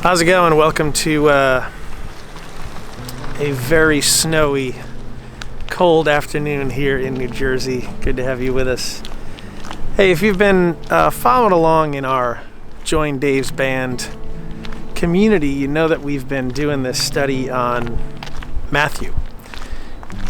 How's it going? Welcome to a very snowy, cold afternoon here in New Jersey. Good to have you with us. Hey, if you've been following along in our Join Dave's Band community, you know that we've been doing this study on Matthew.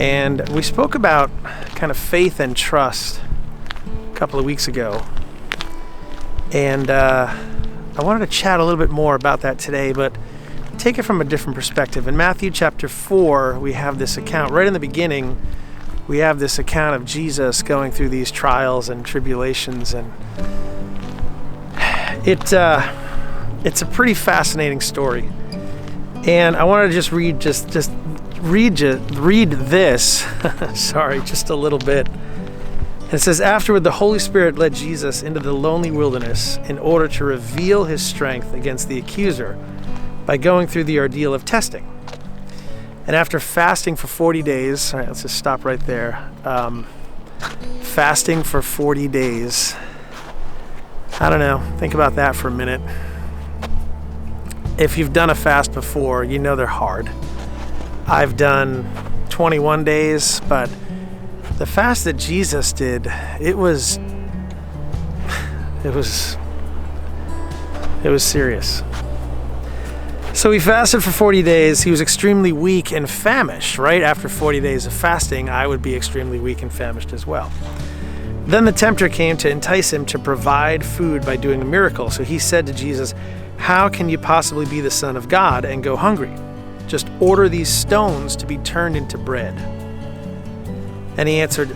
And we spoke about kind of faith and trust a couple of weeks ago. And I wanted to chat a little bit more about that today, but take it from a different perspective. In Matthew chapter 4, we have this account. Right in the beginning, we have this account of Jesus going through these trials and tribulations, and it's a pretty fascinating story. And I wanted to just read this. Sorry, just a little bit. It says, afterward, the Holy Spirit led Jesus into the lonely wilderness in order to reveal his strength against the accuser by going through the ordeal of testing. And after fasting for 40 days, all right, let's just stop right there. Fasting for 40 days. I don't know. Think about that for a minute. If you've done a fast before, you know they're hard. I've done 21 days, but the fast that Jesus did, it was serious. So he fasted for 40 days. He was extremely weak and famished, right? After 40 days of fasting, I would be extremely weak and famished as well. Then the tempter came to entice him to provide food by doing a miracle. So he said to Jesus, "How can you possibly be the Son of God and go hungry? Just order these stones to be turned into bread." And he answered,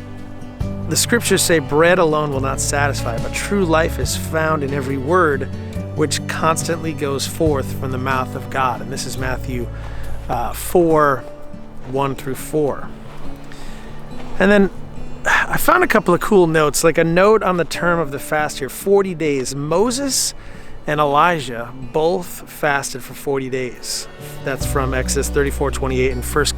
"The scriptures say bread alone will not satisfy, but true life is found in every word which constantly goes forth from the mouth of God." And this is Matthew 4, 1 through 4. And then I found a couple of cool notes, like a note on the term of the fast here, 40 days. Moses and Elijah both fasted for 40 days. That's from Exodus 34:28 and 1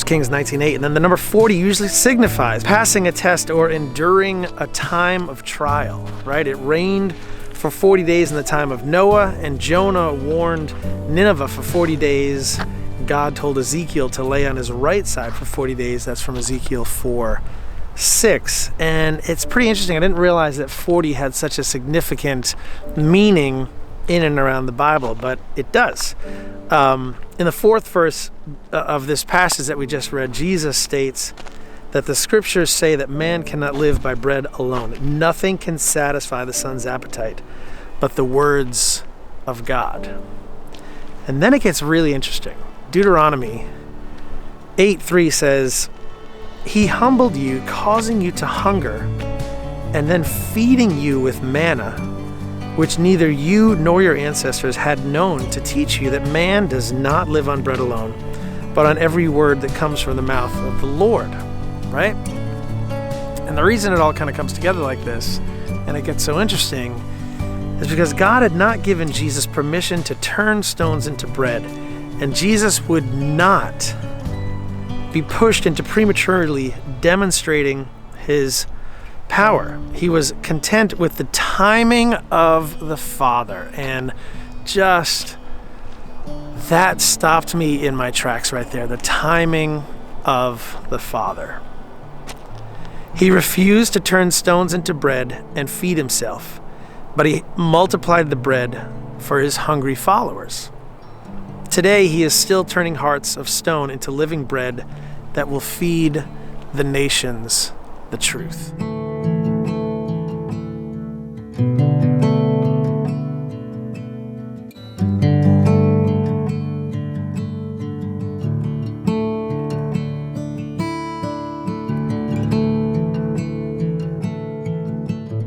Kings 19:8. And then the number 40 usually signifies passing a test or enduring a time of trial, right? It rained for 40 days in the time of Noah, and Jonah warned Nineveh for 40 days. God told Ezekiel to lay on his right side for 40 days. That's from Ezekiel 4:6. And it's pretty interesting. I didn't realize that 40 had such a significant meaning in and around the Bible, but it does. In the fourth verse of this passage that we just read, Jesus states that the scriptures say that man cannot live by bread alone. Nothing can satisfy the son's appetite but the words of God. And then it gets really interesting. Deuteronomy 8:3 says, "He humbled you, causing you to hunger, and then feeding you with manna, which neither you nor your ancestors had known, to teach you that man does not live on bread alone, but on every word that comes from the mouth of the Lord," right? And the reason it all kind of comes together like this, and it gets so interesting, is because God had not given Jesus permission to turn stones into bread, and Jesus would not be pushed into prematurely demonstrating his power. He was content with the timing of the Father, and just that stopped me in my tracks right there. The timing of the Father. He refused to turn stones into bread and feed himself, but he multiplied the bread for his hungry followers. Today, he is still turning hearts of stone into living bread that will feed the nations the truth.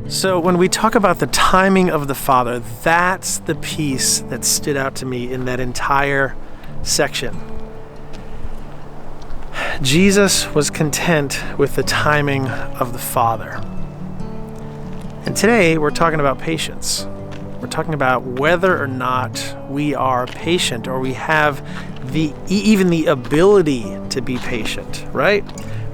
So when we talk about the timing of the Father, that's the piece that stood out to me in that entire section. Jesus was content with the timing of the Father. And today we're talking about patience. We're talking about whether or not we are patient, or we have even the ability to be patient, right?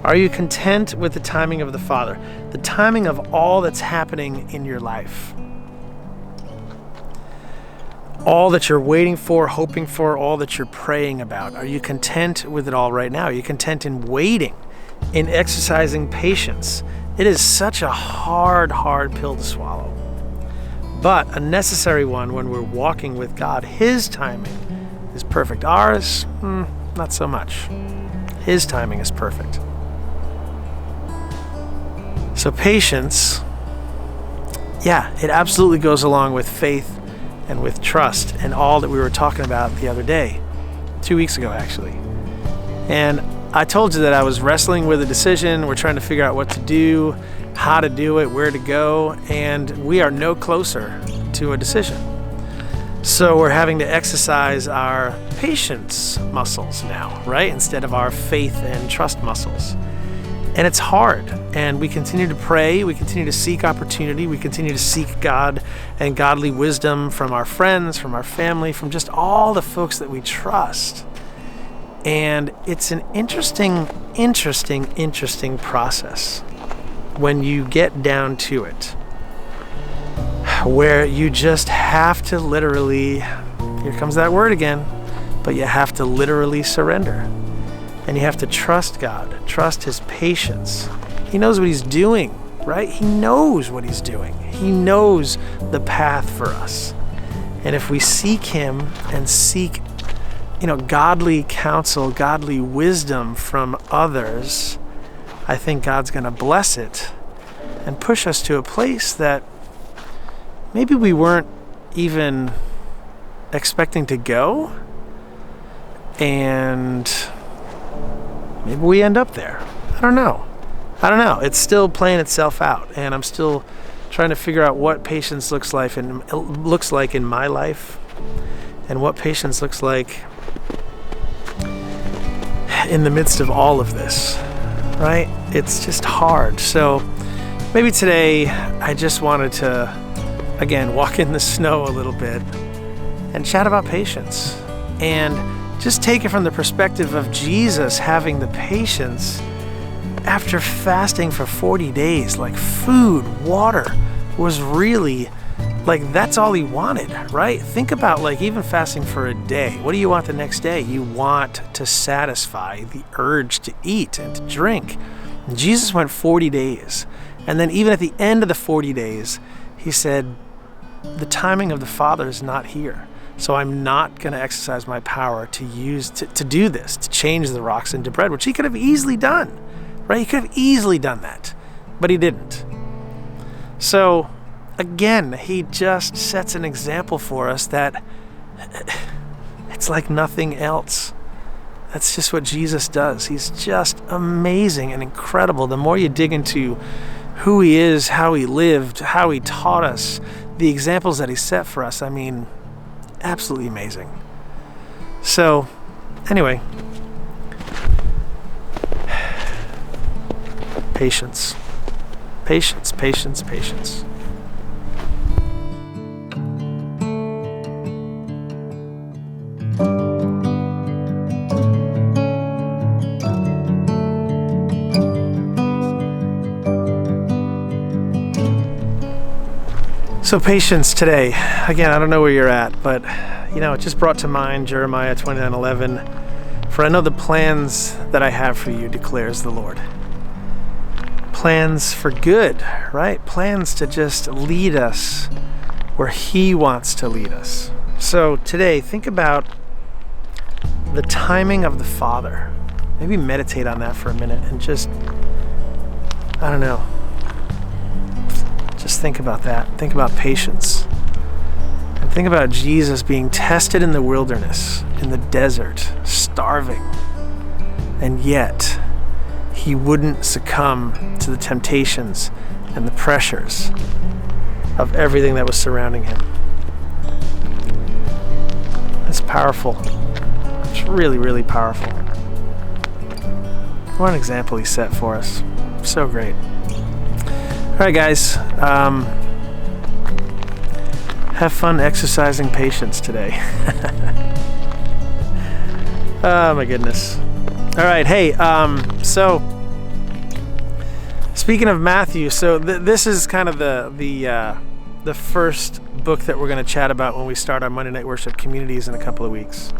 Are you content with the timing of the Father? The timing of all that's happening in your life. all that you're waiting for, hoping for, all that you're praying about? Are you content with it all right now? Are you content in waiting, in exercising patience? It is such a hard pill to swallow, but a necessary one when we're walking with God. His timing is perfect. Ours, not so much. His timing is perfect. So patience, yeah, it absolutely goes along with faith and with trust and all that we were talking about the other day, 2 weeks ago actually. And I told you that I was wrestling with a decision. We're trying to figure out what to do, how to do it, where to go, and we are no closer to a decision. So we're having to exercise our patience muscles now, right? Instead of our faith and trust muscles. And it's hard. And we continue to pray, we continue to seek opportunity, we continue to seek God and godly wisdom from our friends, from our family, from just all the folks that we trust. And it's an interesting process when you get down to it, where you just have to literally, here comes that word again, but you have to literally surrender. And you have to trust God, trust His patience. He knows what He's doing, right? He knows what He's doing. He knows the path for us. And if we seek Him and seek godly counsel, godly wisdom from others, I think God's going to bless it and push us to a place that maybe we weren't even expecting to go, and maybe we end up there. I don't know. It's still playing itself out, and I'm still trying to figure out what patience looks like in my life, and what patience looks like in the midst of all of this, right? It's just hard. So maybe today I just wanted to, again, walk in the snow a little bit and chat about patience, and just take it from the perspective of Jesus having the patience after fasting for 40 days. Like, food, water was really, like, that's all He wanted, right? Think about, like, even fasting for a day. What do you want the next day? You want to satisfy the urge to eat and to drink. And Jesus went 40 days. And then even at the end of the 40 days, He said, the timing of the Father is not here. So I'm not going to exercise my power to do this, to change the rocks into bread, which He could have easily done, right? He could have easily done that, but He didn't. So again, He just sets an example for us that it's like nothing else. That's just what Jesus does. He's just amazing and incredible. The more you dig into who He is, how He lived, how He taught us, the examples that He set for us, I mean, absolutely amazing. So, anyway, patience. Patience, patience, patience. So patience today, again, I don't know where you're at, but it just brought to mind Jeremiah 29:11. For I know the plans that I have for you, declares the Lord. Plans for good, right? Plans to just lead us where He wants to lead us. So today, think about the timing of the Father. Maybe meditate on that for a minute and just, I don't know, just think about that. Think about patience. And think about Jesus being tested in the wilderness, in the desert, starving. And yet, He wouldn't succumb to the temptations and the pressures of everything that was surrounding Him. That's powerful. It's really, really powerful. What an example He set for us. So great. All right, guys. Have fun exercising patience today. Oh, my goodness. All right. Hey, so speaking of Matthew, so this is kind of the the first book that we're going to chat about when we start our Monday Night Worship communities in a couple of weeks.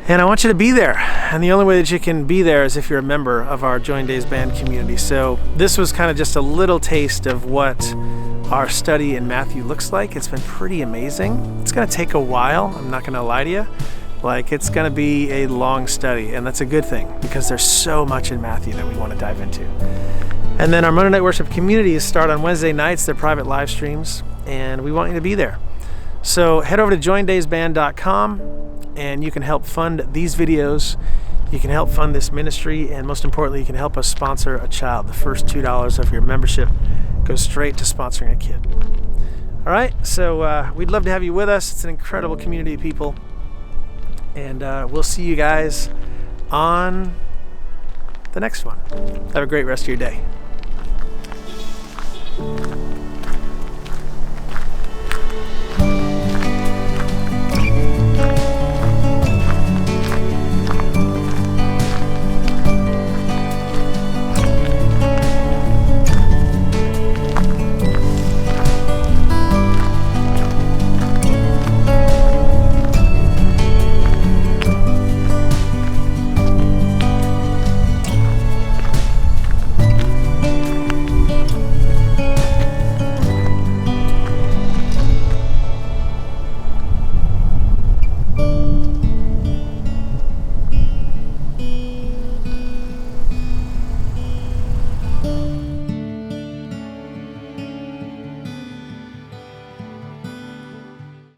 And I want you to be there. And the only way that you can be there is if you're a member of our Join Days Band community. So this was kind of just a little taste of what our study in Matthew looks like. It's been pretty amazing. It's going to take a while. I'm not going to lie to you. It's going to be a long study, and that's a good thing because there's so much in Matthew that we want to dive into. And then our Monday Night Worship communities start on Wednesday nights. They're private live streams, and we want you to be there. So head over to joindaysband.com, and you can help fund these videos. You can help fund this ministry, and most importantly, you can help us sponsor a child. The first $2 of your membership goes straight to sponsoring a kid. All right, so we'd love to have you with us. It's an incredible community of people. And we'll see you guys on the next one. Have a great rest of your day.